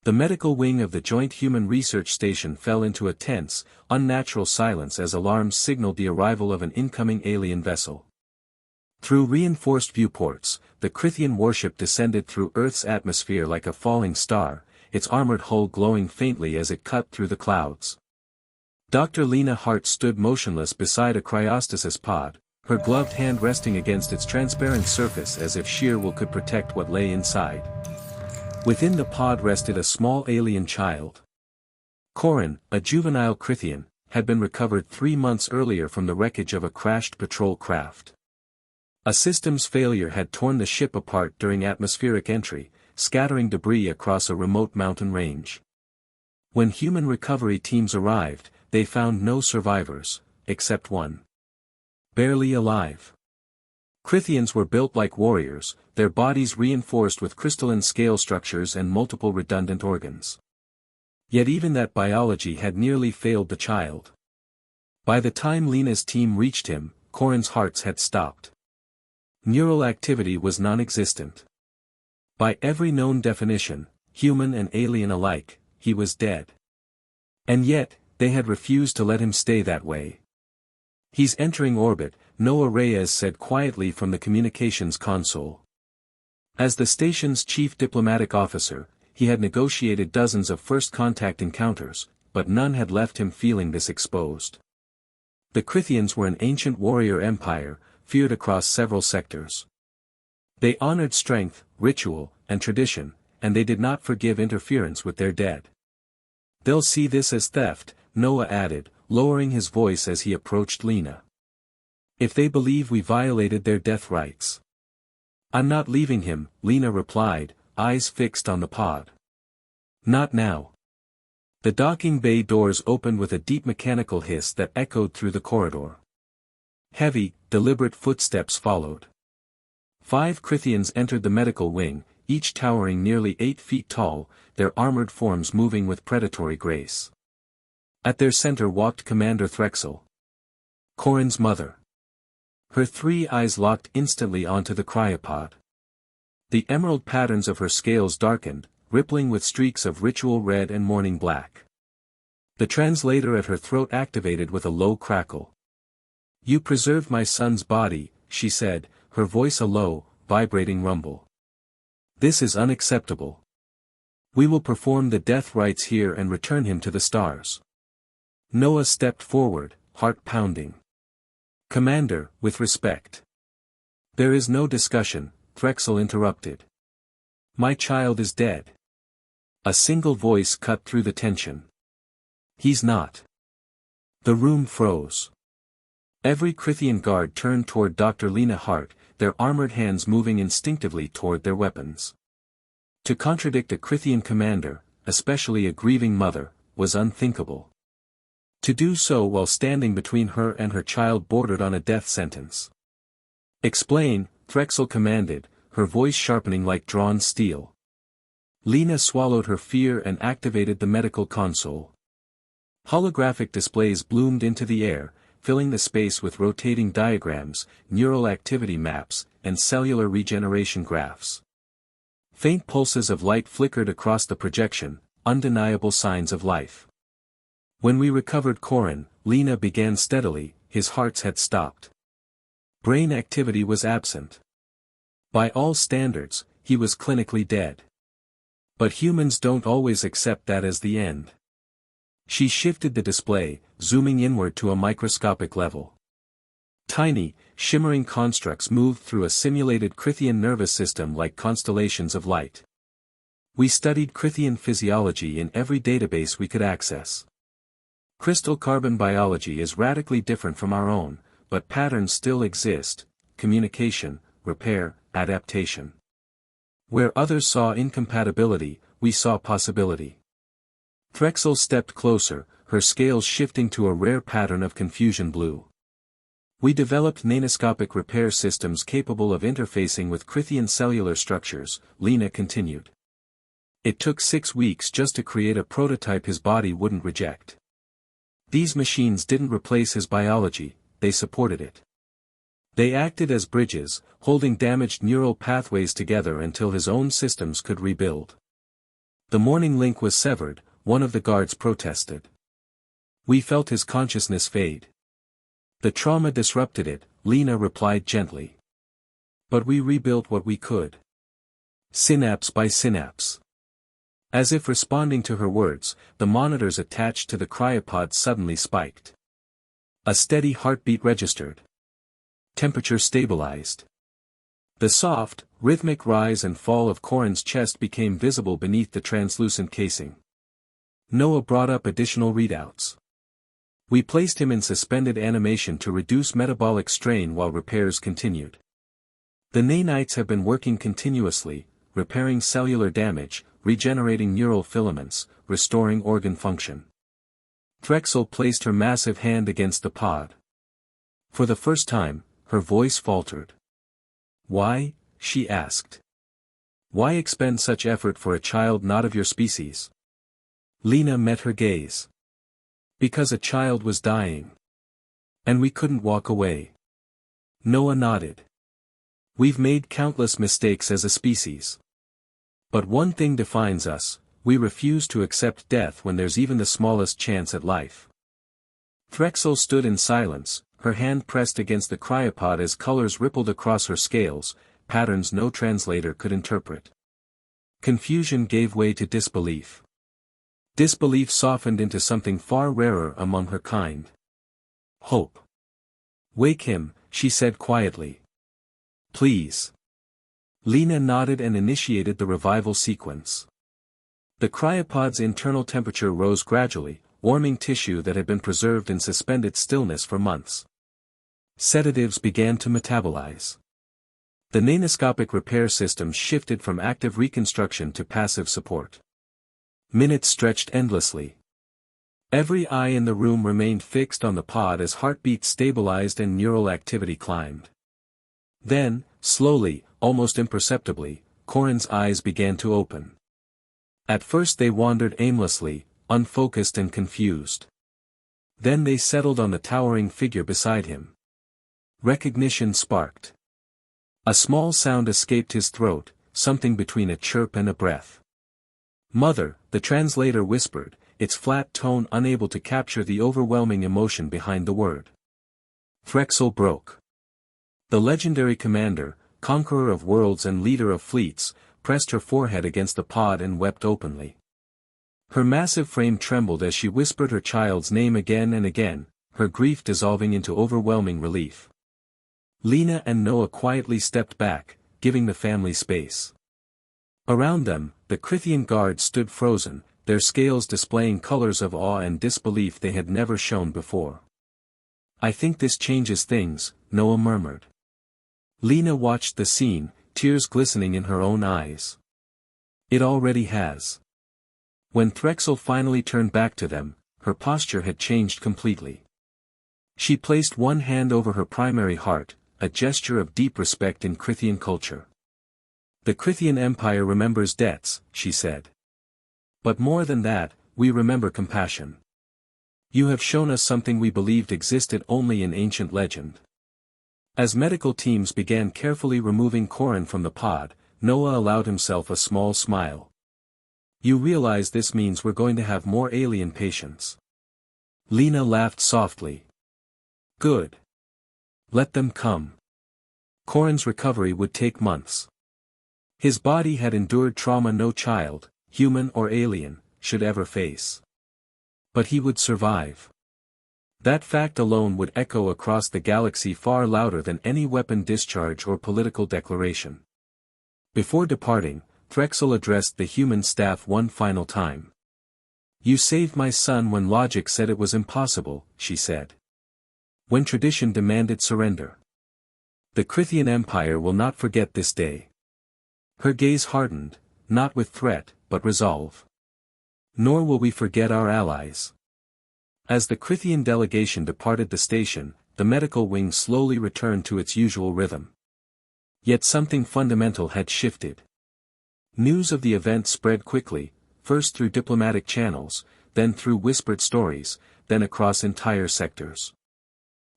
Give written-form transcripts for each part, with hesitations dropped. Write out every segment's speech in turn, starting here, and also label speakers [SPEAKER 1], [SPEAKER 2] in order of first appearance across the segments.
[SPEAKER 1] The medical wing of the Joint Human Research Station fell into a tense, unnatural silence as alarms signaled the arrival of an incoming alien vessel. Through reinforced viewports, the Krithian warship descended through Earth's atmosphere like a falling star, its armored hull glowing faintly as it cut through the clouds. Dr. Lena Hart stood motionless beside a cryostasis pod, her gloved hand resting against its transparent surface as if sheer will could protect what lay inside. Within the pod rested a small alien child. Corin, a juvenile Krithian, had been recovered 3 months earlier from the wreckage of a crashed patrol craft. A systems failure had torn the ship apart during atmospheric entry, scattering debris across a remote mountain range. When human recovery teams arrived, they found no survivors, except one. Barely alive. Krithians were built like warriors, their bodies reinforced with crystalline scale structures and multiple redundant organs. Yet even that biology had nearly failed the child. By the time Lena's team reached him, Corin's hearts had stopped. Neural activity was non-existent. By every known definition, human and alien alike, he was dead. And yet, they had refused to let him stay that way. "He's entering orbit," Noah Reyes said quietly from the communications console. As the station's chief diplomatic officer, he had negotiated dozens of first-contact encounters, but none had left him feeling this exposed. The Krithians were an ancient warrior empire, feared across several sectors. They honored strength, ritual, and tradition, and they did not forgive interference with their dead. "They'll see this as theft," Noah added, lowering his voice as he approached Lena. "If they believe we violated their death rights." "I'm not leaving him," Lena replied, eyes fixed on the pod. "Not now." The docking bay doors opened with a deep mechanical hiss that echoed through the corridor. Heavy, deliberate footsteps followed. 5 Krithians entered the medical wing, each towering nearly 8 feet tall, their armored forms moving with predatory grace. At their center walked Commander Threxel, Corin's mother. Her 3 eyes locked instantly onto the cryopod. The emerald patterns of her scales darkened, rippling with streaks of ritual red and morning black. The translator at her throat activated with a low crackle. "You preserved my son's body," she said, her voice a low, vibrating rumble. "This is unacceptable. We will perform the death rites here and return him to the stars." Noah stepped forward, heart pounding. "Commander, with respect." "There is no discussion," Threxel interrupted. "My child is dead." A single voice cut through the tension. "He's not." The room froze. Every Krithian guard turned toward Dr. Lena Hart, their armored hands moving instinctively toward their weapons. To contradict a Krithian commander, especially a grieving mother, was unthinkable. To do so while standing between her and her child bordered on a death sentence. "Explain," Threxel commanded, her voice sharpening like drawn steel. Lena swallowed her fear and activated the medical console. Holographic displays bloomed into the air, filling the space with rotating diagrams, neural activity maps, and cellular regeneration graphs. Faint pulses of light flickered across the projection, undeniable signs of life. "When we recovered Corin," Lena began steadily, "his hearts had stopped. Brain activity was absent. By all standards, he was clinically dead. But humans don't always accept that as the end." She shifted the display, zooming inward to a microscopic level. Tiny, shimmering constructs moved through a simulated Krithian nervous system like constellations of light. "We studied Krithian physiology in every database we could access. Crystal carbon biology is radically different from our own, but patterns still exist: communication, repair, adaptation. Where others saw incompatibility, we saw possibility." Threxel stepped closer, her scales shifting to a rare pattern of confusion blue. "We developed nanoscopic repair systems capable of interfacing with Krithian cellular structures," Lena continued. "It took 6 weeks just to create a prototype his body wouldn't reject. These machines didn't replace his biology, they supported it. They acted as bridges, holding damaged neural pathways together until his own systems could rebuild." The morning link was severed, one of the guards protested. We felt his consciousness fade. The trauma disrupted it, Lena replied gently. But we rebuilt what we could. Synapse by synapse. As if responding to her words, the monitors attached to the cryopod suddenly spiked. A steady heartbeat registered. Temperature stabilized. The soft, rhythmic rise and fall of Corin's chest became visible beneath the translucent casing. Noah brought up additional readouts. We placed him in suspended animation to reduce metabolic strain while repairs continued. The nanites have been working continuously, repairing cellular damage, regenerating neural filaments, restoring organ function. Drexel placed her massive hand against the pod. For the first time, her voice faltered. Why? She asked. Why expend such effort for a child not of your species? Lena met her gaze. Because a child was dying. And we couldn't walk away. Noah nodded. We've made countless mistakes as a species. But one thing defines us, we refuse to accept death when there's even the smallest chance at life. Drexel stood in silence, her hand pressed against the cryopod as colors rippled across her scales, patterns no translator could interpret. Confusion gave way to disbelief. Disbelief softened into something far rarer among her kind. Hope. Wake him, she said quietly. Please. Lena nodded and initiated the revival sequence. The cryopod's internal temperature rose gradually, warming tissue that had been preserved in suspended stillness for months. Sedatives began to metabolize. The nanoscopic repair system shifted from active reconstruction to passive support. Minutes stretched endlessly. Every eye in the room remained fixed on the pod as heartbeat stabilized and neural activity climbed. Then, slowly, almost imperceptibly, Corin's eyes began to open. At first they wandered aimlessly, unfocused and confused. Then they settled on the towering figure beside him. Recognition sparked. A small sound escaped his throat, something between a chirp and a breath. Mother, the translator whispered, its flat tone unable to capture the overwhelming emotion behind the word. Drexel broke. The legendary commander, conqueror of worlds and leader of fleets, pressed her forehead against the pod and wept openly. Her massive frame trembled as she whispered her child's name again and again, her grief dissolving into overwhelming relief. Lena and Noah quietly stepped back, giving the family space. Around them, the Crithian guards stood frozen, their scales displaying colors of awe and disbelief they had never shown before. I think this changes things, Noah murmured. Lena watched the scene, tears glistening in her own eyes. It already has. When Drexel finally turned back to them, her posture had changed completely. She placed one hand over her primary heart, a gesture of deep respect in Crithian culture. The Crithian Empire remembers debts, she said. But more than that, we remember compassion. You have shown us something we believed existed only in ancient legend. As medical teams began carefully removing Corin from the pod, Noah allowed himself a small smile. You realize this means we're going to have more alien patients. Lena laughed softly. Good. Let them come. Corin's recovery would take months. His body had endured trauma no child, human or alien, should ever face. But he would survive. That fact alone would echo across the galaxy far louder than any weapon discharge or political declaration. Before departing, Drexel addressed the human staff one final time. You saved my son when logic said it was impossible, she said. When tradition demanded surrender. The Crithian Empire will not forget this day. Her gaze hardened, not with threat, but resolve. Nor will we forget our allies. As the Crithian delegation departed the station, the medical wing slowly returned to its usual rhythm. Yet something fundamental had shifted. News of the event spread quickly, first through diplomatic channels, then through whispered stories, then across entire sectors.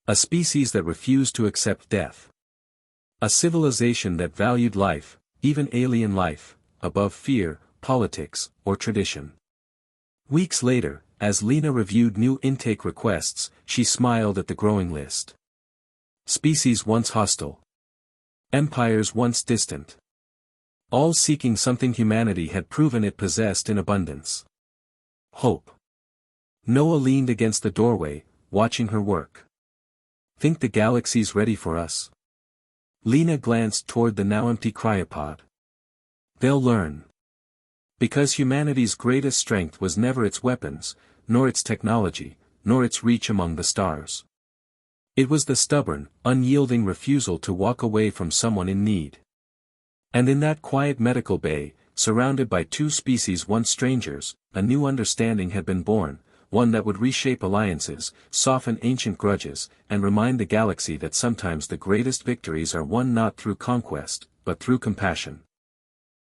[SPEAKER 1] A species that refused to accept death. A civilization that valued life, even alien life, above fear, politics, or tradition. Weeks later, as Lena reviewed new intake requests, she smiled at the growing list. Species once hostile. Empires once distant. All seeking something humanity had proven it possessed in abundance. Hope. Noah leaned against the doorway, watching her work. Think the galaxy's ready for us? Lena glanced toward the now empty cryopod. They'll learn. Because humanity's greatest strength was never its weapons, nor its technology, nor its reach among the stars. It was the stubborn, unyielding refusal to walk away from someone in need. And in that quiet medical bay, surrounded by two species once strangers, a new understanding had been born, one that would reshape alliances, soften ancient grudges, and remind the galaxy that sometimes the greatest victories are won not through conquest, but through compassion.